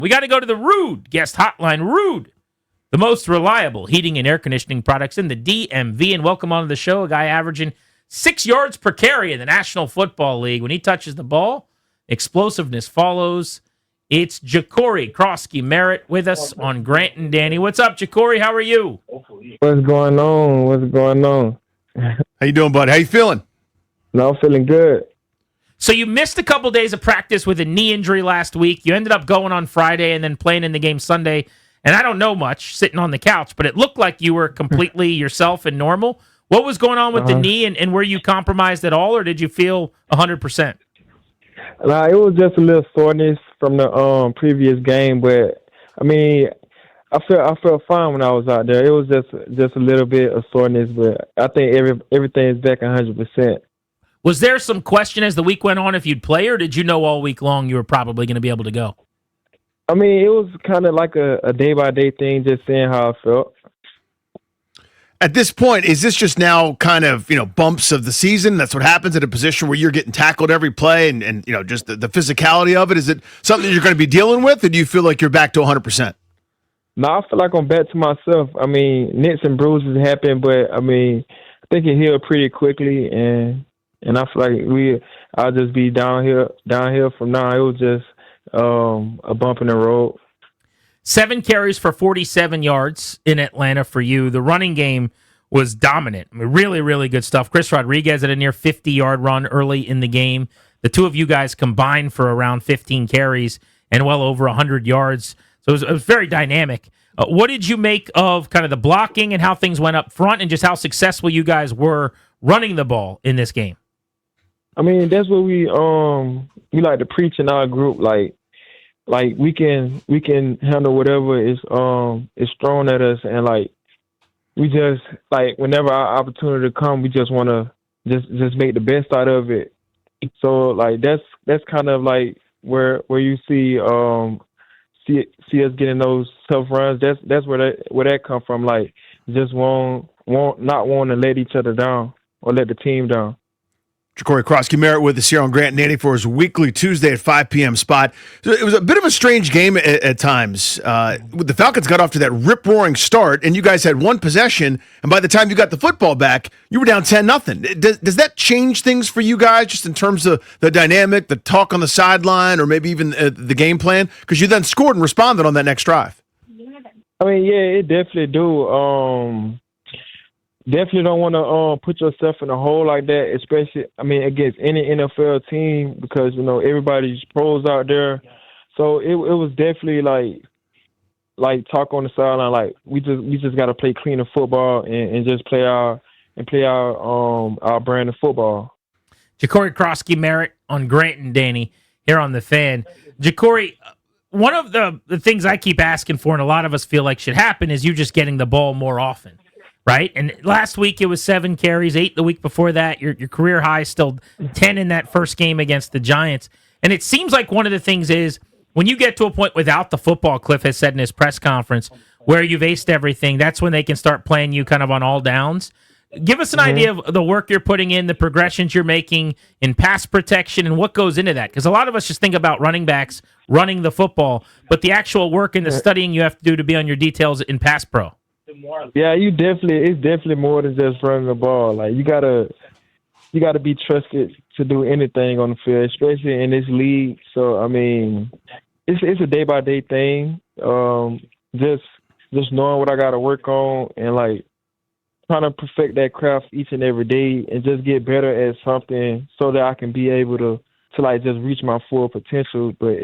We got to go to the Rude guest hotline. Rude, the most reliable heating and air conditioning products in the DMV. And welcome onto the show, a guy averaging 6 yards per carry in the National Football League. When he touches the ball, explosiveness follows. It's Jacory Croskey-Merritt with us on Grant and Danny. What's up, Jacory? How are you? What's going on? What's going on? How you doing, bud? How you feeling? No, I'm feeling good. So you missed a couple days of practice with a knee injury last week. You ended up going on Friday and then playing in the game Sunday. And I don't know much, sitting on the couch, but it looked like you were completely yourself and normal. What was going on with the knee, and were you compromised at all, or did you feel 100%? Nah, it was just a little soreness from the previous game, but I mean, I felt fine when I was out there. It was just a little bit of soreness, but I think everything is back 100%. Was there some question as the week went on if you'd play, or did you know all week long you were probably going to be able to go? I mean, it was kind of like a day-by-day thing, just seeing how I felt. At this point, is this just now kind of, bumps of the season? That's what happens at a position where you're getting tackled every play and just the physicality of it? Is it something you're going to be dealing with, or do you feel like you're back to 100%? No, I feel like I'm back to myself. I mean, nicks and bruises happen, but I mean, I think it healed pretty quickly, and I feel like I'll just be downhill from now. It was just a bump in the road. 7 carries for 47 yards in Atlanta for you. The running game was dominant. I mean, really, really good stuff. Chris Rodriguez had a near 50-yard run early in the game. The two of you guys combined for around 15 carries and well over 100 yards. So it was very dynamic. What did you make of kind of the blocking and how things went up front, and just how successful you guys were running the ball in this game? I mean, that's what we like to preach in our group. Like we can handle whatever is thrown at us, and like we just like whenever our opportunity come, we just want to just make the best out of it. So like that's kind of like where you see us getting those tough runs. That's where that come from. Like just not want to let each other down or let the team down. Jacory Croskey-Merritt with us here on Grant and Danny for his weekly Tuesday at 5 p.m. spot. So it was a bit of a strange game at times. The Falcons got off to that rip-roaring start, and you guys had one possession, and by the time you got the football back, you were down 10-0. Does that change things for you guys, just in terms of the dynamic, the talk on the sideline, or maybe even the game plan? Because you then scored and responded on that next drive. I mean, yeah, it definitely do. Definitely don't want to put yourself in a hole like that, especially, I mean, against any NFL team, because, everybody's pros out there. So it was definitely like talk on the sideline, like we just got to play cleaner football and just play our brand of football. Jacory Croskey-Merritt on Grant and Danny here on The Fan. Jacory, one of the things I keep asking for, and a lot of us feel like should happen, is you just getting the ball more often. Right? And last week it was 7 carries, 8 the week before that. Your career high still 10 in that first game against the Giants. And it seems like one of the things is when you get to a point without the football, Kliff has said in his press conference, where you've aced everything, that's when they can start playing you kind of on all downs. Give us an idea of the work you're putting in, the progressions you're making in pass protection, and what goes into that. Because a lot of us just think about running backs running the football, but the actual work and the studying you have to do to be on your details in pass pro. Yeah, it's definitely more than just running the ball. Like you gotta be trusted to do anything on the field, especially in this league. So I mean, it's a day by day thing. Just knowing what I gotta work on and like trying to perfect that craft each and every day and just get better at something so that I can be able to like just reach my full potential. But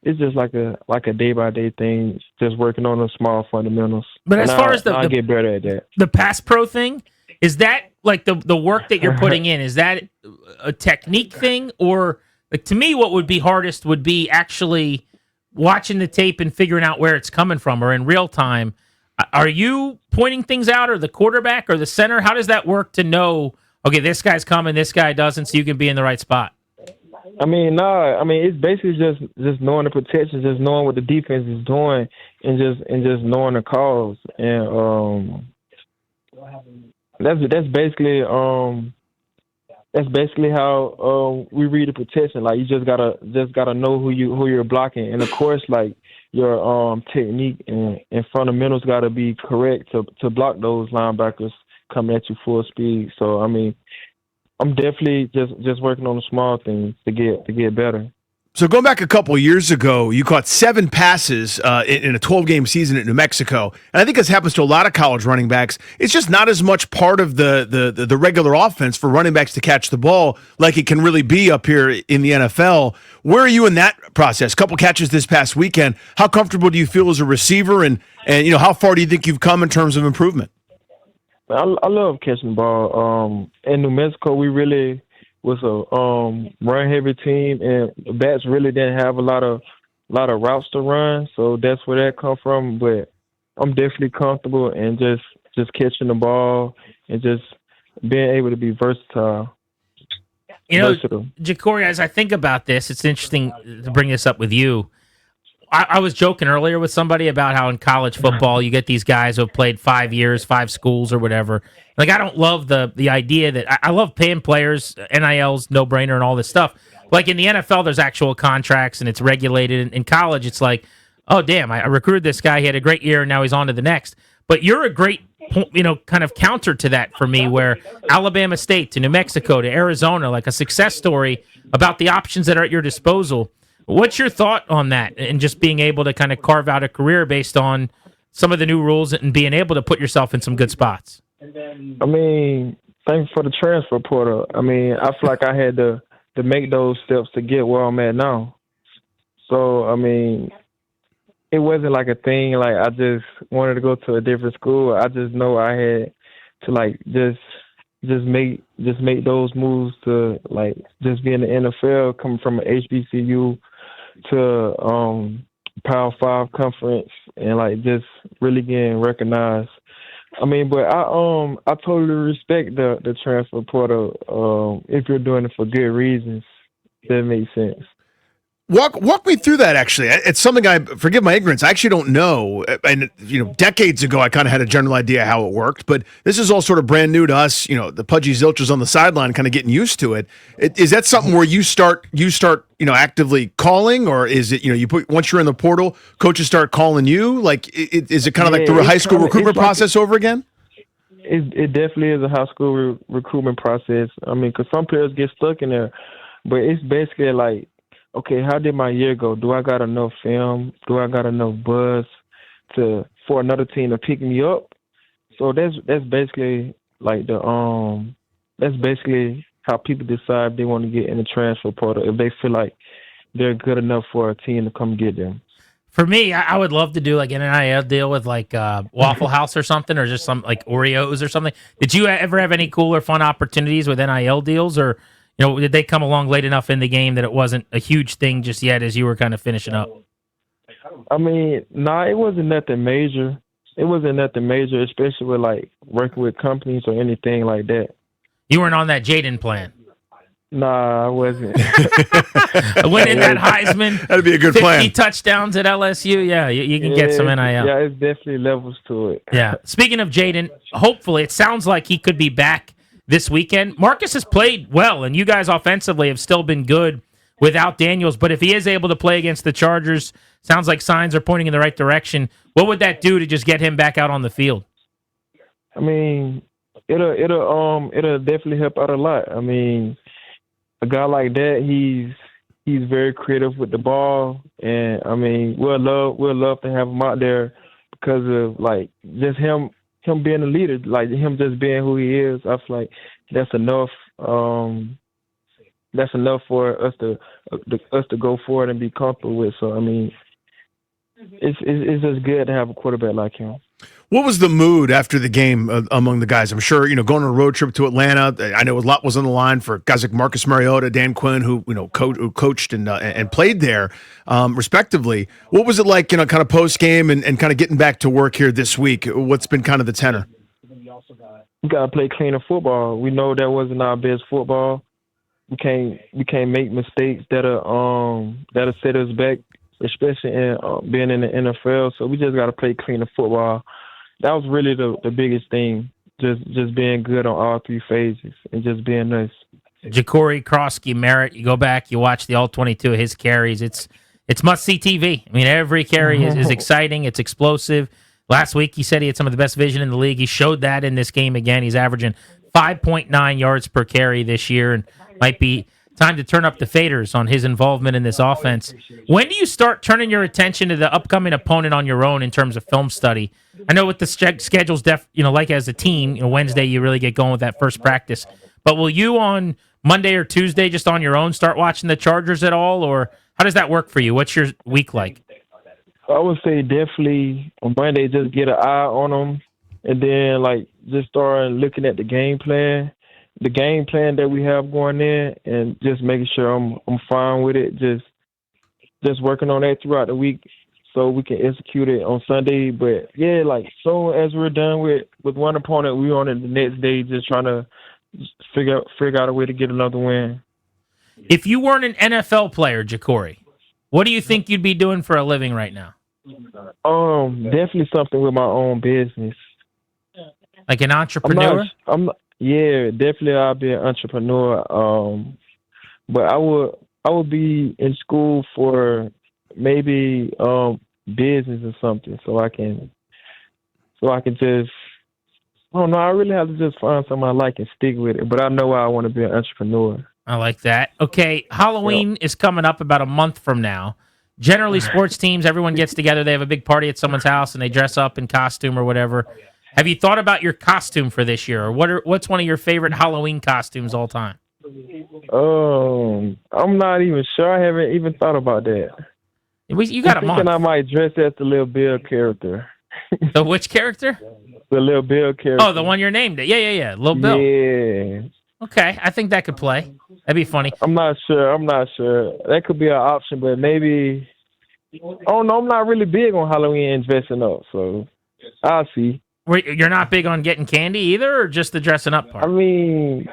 it's just like a day by day thing, just working on the small fundamentals. But as far as I get better at that, the pass pro thing, is that like the work that you're putting in? Is that a technique thing, or like to me, what would be hardest would be actually watching the tape and figuring out where it's coming from, or in real time? Are you pointing things out, or the quarterback, or the center? How does that work to know? Okay, this guy's coming, this guy doesn't, so you can be in the right spot. I mean, it's basically just knowing the protection, just knowing what the defense is doing, and just knowing the calls, and that's basically how we read the protection. Like you just gotta know who you're blocking, and of course, like your technique and fundamentals got to be correct to block those linebackers coming at you full speed. So I mean, I'm definitely just working on the small things to get better. So going back a couple of years ago, you caught 7 passes in a 12-game season at New Mexico, and I think this happens to a lot of college running backs. It's just not as much part of the regular offense for running backs to catch the ball like it can really be up here in the NFL. Where are you in that process? A couple catches this past weekend. How comfortable do you feel as a receiver, and how far do you think you've come in terms of improvement? I love catching the ball. In New Mexico, we really was a run heavy team, and the bats really didn't have a lot of routes to run, so that's where that come from. But I'm definitely comfortable in just catching the ball and just being able to be versatile. Versatile. Jacory, as I think about this, it's interesting to bring this up with you. I was joking earlier with somebody about how in college football you get these guys who have played 5 years, 5 schools or whatever. Like, I don't love the idea that I love paying players, NIL's no brainer and all this stuff. Like in the NFL, there's actual contracts and it's regulated. In college, it's like, oh damn, I recruited this guy, he had a great year, and now he's on to the next. But you're a great, kind of counter to that for me, where Alabama State to New Mexico to Arizona, like a success story about the options that are at your disposal. What's your thought on that and just being able to kind of carve out a career based on some of the new rules and being able to put yourself in some good spots? I mean, thanks for the transfer portal. I mean, I feel like I had to make those steps to get where I'm at now. So, I mean, it wasn't like a thing like I just wanted to go to a different school. I just know I had to like just make those moves to like just be in the NFL, coming from an HBCU to Power 5 conference and like just really getting recognized. I mean, but I totally respect the transfer portal if you're doing it for good reasons. That makes sense. Walk me through that, actually. It's something forgive my ignorance, I actually don't know. And, decades ago, I kind of had a general idea how it worked, but this is all sort of brand new to us, the pudgy zilchers on the sideline kind of getting used to it. Is that something where you start, actively calling, or is it, once you're in the portal, coaches start calling you? Like, is it kind of like the high school recruitment process over again? It definitely is a high school recruitment process. I mean, because some players get stuck in there, but it's basically like, okay, how did my year go? Do I got enough film? Do I got enough buzz for another team to pick me up? So that's basically like that's basically how people decide if they want to get in the transfer portal, if they feel like they're good enough for a team to come get them. For me, I would love to do like an NIL deal with like Waffle House or something, or just some like Oreos or something. Did you ever have any cool or fun opportunities with NIL deals, or did they come along late enough in the game that it wasn't a huge thing just yet as you were kind of finishing up? I mean, it wasn't nothing major. It wasn't nothing major, especially with like working with companies or anything like that. You weren't on that Jaden plan. Nah, I wasn't. Winning that Heisman. That'd be a good 50 plan. 50 touchdowns at LSU. Yeah, you can get some NIL. Yeah, it's definitely levels to it. Yeah. Speaking of Jaden, hopefully it sounds like he could be back this weekend. Marcus has played well, and you guys offensively have still been good without Daniels. But if he is able to play against the Chargers, sounds like signs are pointing in the right direction. What would that do to just get him back out on the field? I mean, it'll definitely help out a lot. I mean, a guy like that, he's very creative with the ball, and I mean, we'll love to have him out there because of like just him being a leader, like him just being who he is. I feel like that's enough. That's enough for us to go forward and be comfortable with. So I mean, it's just good to have a quarterback like him. What was the mood after the game among the guys? I'm sure, going on a road trip to Atlanta, I know a lot was on the line for guys like Marcus Mariota, Dan Quinn, who coached and played there, respectively. What was it like, kind of post game and kind of getting back to work here this week? What's been kind of the tenor? We gotta play cleaner football. We know that wasn't our best football. We can't make mistakes that'll set us back, especially in being in the NFL. So we just gotta play cleaner football. That was really the biggest thing, just being good on all 3 phases and just being nice. Jacory, Croskey-Merritt, you go back, you watch the all 22 of his carries. It's It's must-see TV. I mean, every carry is exciting. It's explosive. Last week, he said he had some of the best vision in the league. He showed that in this game again. He's averaging 5.9 yards per carry this year, and might be time to turn up the faders on his involvement in this offense. When do you start turning your attention to the upcoming opponent on your own in terms of film study? I know with the schedules, like as a team, Wednesday you really get going with that first practice. But will you on Monday or Tuesday just on your own start watching the Chargers at all, or how does that work for you? What's your week like? I would say definitely on Monday just get an eye on them, and then just start looking at the game plan that we have going in, and just making sure I'm fine with it. Just working on that throughout the week so we can execute it on Sunday. But yeah, soon as we're done with one opponent, we on it the next day, just trying to figure out a way to get another win. If you weren't an NFL player, Jacory, what do you think you'd be doing for a living right now? Definitely something with my own business. Like an entrepreneur? Yeah, definitely I'll be an entrepreneur. But I would be in school for maybe business or something, so I can just, I don't know, I really have to just find something I like and stick with it. But I know I want to be an entrepreneur. I like that. Okay, Halloween is coming up about a month from now. Generally, sports teams, everyone gets together. They have a big party at someone's house, and they dress up in costume or whatever. Have you thought about your costume for this year, or what's one of your favorite Halloween costumes all time? I'm not even sure. I haven't even thought about that. You got a month. I might dress as the Little Bill character. The which character? The Little Bill character. Oh, the one you're named it. Yeah. Little Bill. Yeah. Okay, I think that could play. That'd be funny. I'm not sure. That could be an option, but maybe. Oh no, I'm not really big on Halloween and dressing up, so I'll see. You're not big on getting candy either, or just the dressing up part? I mean,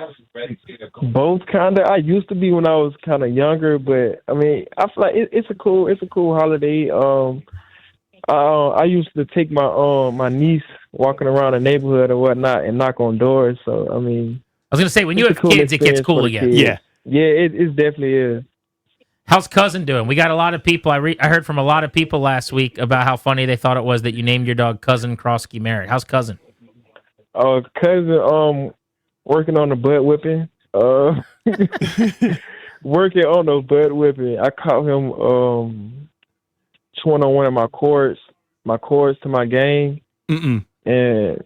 both kind of. I used to be when I was kind of younger, but I mean, I feel like it's a cool holiday. I used to take my niece walking around the neighborhood or whatnot and knock on doors. So I mean, I was gonna say when you have kids, it gets cool again. Yeah, it definitely is. How's cousin doing? We got a lot of people. I heard from a lot of people last week about how funny they thought it was that you named your dog cousin Croskey-Merritt. How's cousin? Cousin, working on the butt whipping. Working on the butt whipping. I caught him chewing on one of my cords to my game. And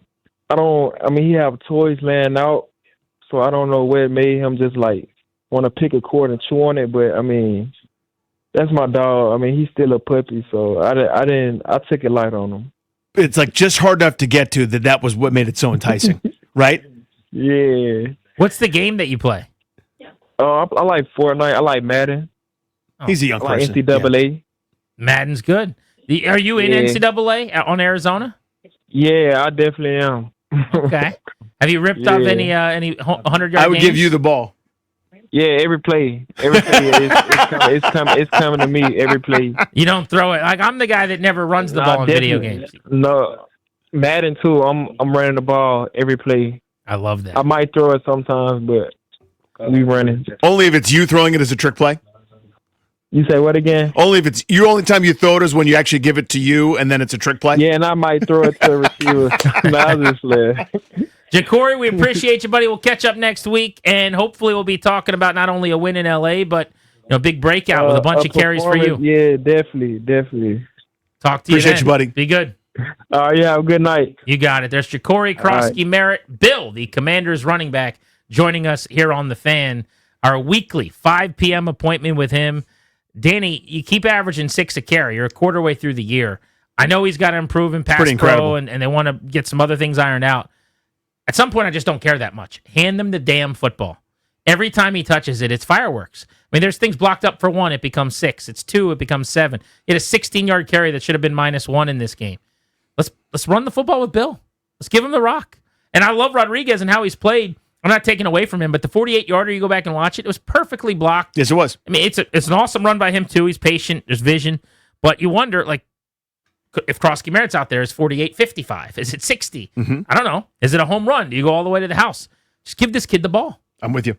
he have toys laying out, so I don't know what made him just want to pick a cord and chew on it, but I mean, that's my dog. I mean, he's still a puppy, so I took it light on him. It's just hard enough to get to that was what made it so enticing, right? Yeah. What's the game that you play? I like Fortnite. I like Madden. He's a young person. NCAA. Yeah. Madden's good. Are you in NCAA on Arizona? Yeah, I definitely am. Okay. Have you ripped off any 100-yard I would games? give you the ball. Yeah, every play it's coming to me every play. You don't throw it. I'm the guy that never runs the ball in video games. No, Madden too. I'm running the ball every play. I love that. I might throw it sometimes, but we running. Only if it's you throwing it as a trick play. You say what again? Only if it's your only time you throw it is when you actually give it to you, and then it's a trick play. Yeah, and I might throw it to a receiver. I'll just play. Jacory, we appreciate you, buddy. We'll catch up next week, and hopefully we'll be talking about not only a win in L.A., but a big breakout with a bunch of carries for you. Yeah, definitely. Talk to you Appreciate then. you, buddy. Be good. Yeah, have a good night. You got it. There's Jacory Croskey-Merritt, Bill, the Commanders running back, joining us here on The Fan. Our weekly 5 p.m. appointment with him. Danny, you keep averaging 6 a carry. You're a quarter way through the year. I know he's got to improve in pass pro, and they want to get some other things ironed out. At some point, I just don't care that much. Hand them the damn football. Every time he touches it, it's fireworks. I mean, there's things blocked up for 1, it becomes 6. It's 2, it becomes 7. He had a 16-yard carry that should have been -1 in this game. Let's run the football with Bill. Let's give him the rock. And I love Rodriguez and how he's played. I'm not taking away from him, but the 48-yarder, you go back and watch it, it was perfectly blocked. Yes, it was. I mean, it's an awesome run by him, too. He's patient. There's vision. But you wonder, if Croskey-Merritt's out there, is 48 55? Is it 60? I don't know. Is it a home run? Do you go all the way to the house? Just give this kid the ball. I'm with you.